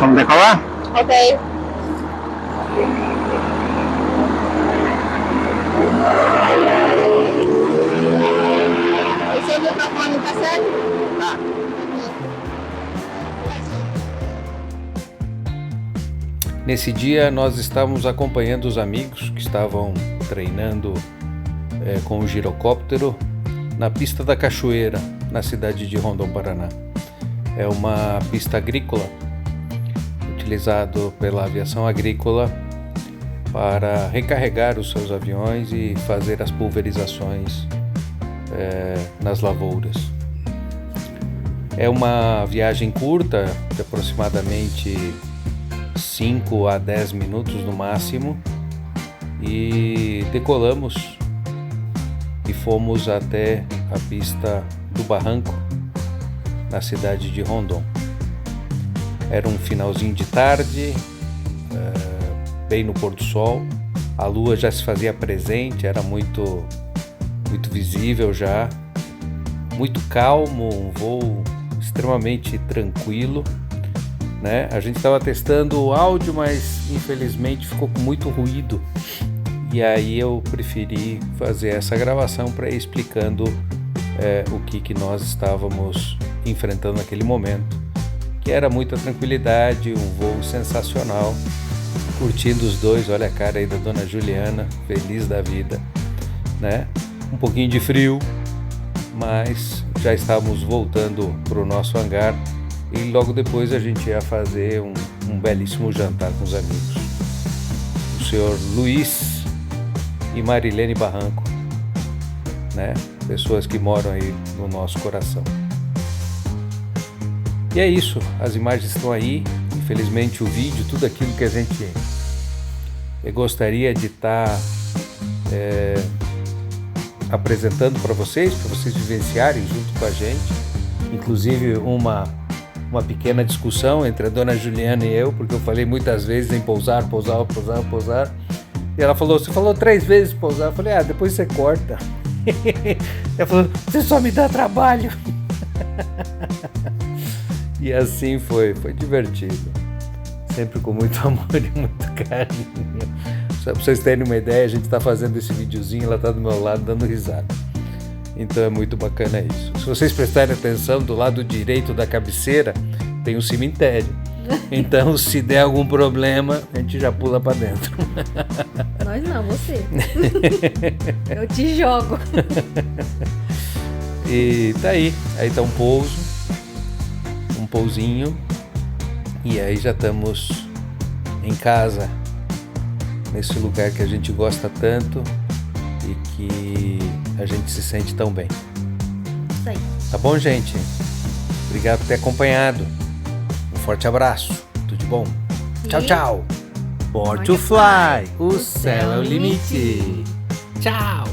Vamos decolar? Ok. Esse microfone tá certo? Tá. Nesse dia nós estávamos acompanhando os amigos que estavam treinando com o girocóptero na pista da Cachoeira, na cidade de Rondon, Paraná. É uma pista agrícola, utilizado pela aviação agrícola para recarregar os seus aviões e fazer as pulverizações nas lavouras. É uma viagem curta, de aproximadamente 5 a 10 minutos no máximo, e decolamos e fomos até a pista do Barranco, na cidade de Rondon. Era um finalzinho de tarde, bem no pôr do sol, a lua já se fazia presente, era muito visível já, muito calmo, um voo extremamente tranquilo, né? A gente estava testando o áudio, mas infelizmente ficou com muito ruído, e aí eu preferi fazer essa gravação para ir explicando o que nós estávamos enfrentando naquele momento, que era muita tranquilidade, um voo sensacional, curtindo os dois. Olha a cara aí da dona Juliana, feliz da vida, né? Um pouquinho de frio, mas já estávamos voltando para o nosso hangar e logo depois a gente ia fazer um belíssimo jantar com os amigos. O senhor Luiz e Marilene Barranco, né? Pessoas que moram aí no nosso coração. E é isso, as imagens estão aí, infelizmente o vídeo, tudo aquilo que a gente gostaria de estar apresentando para vocês vivenciarem junto com a gente, inclusive uma pequena discussão entre a dona Juliana e eu, porque eu falei muitas vezes em pousar, e ela falou, você falou 3 vezes pousar, eu falei, depois você corta. Ela falou, você só me dá trabalho. E assim foi divertido, sempre com muito amor e muito carinho. Só para vocês terem uma ideia, a gente está fazendo esse videozinho, ela está do meu lado dando risada. Então é muito bacana isso. Se vocês prestarem atenção, do lado direito da cabeceira tem um cemitério. Então se der algum problema, a gente já pula para dentro. Nós não, você. Eu te jogo. E tá aí tá um pousinho, e aí já estamos em casa, nesse lugar que a gente gosta tanto e que a gente se sente tão bem. Isso aí. Tá bom, gente? Obrigado por ter acompanhado. Um forte abraço. Tudo de bom. Tchau, tchau. Born to fly. O céu é o limite. Tchau.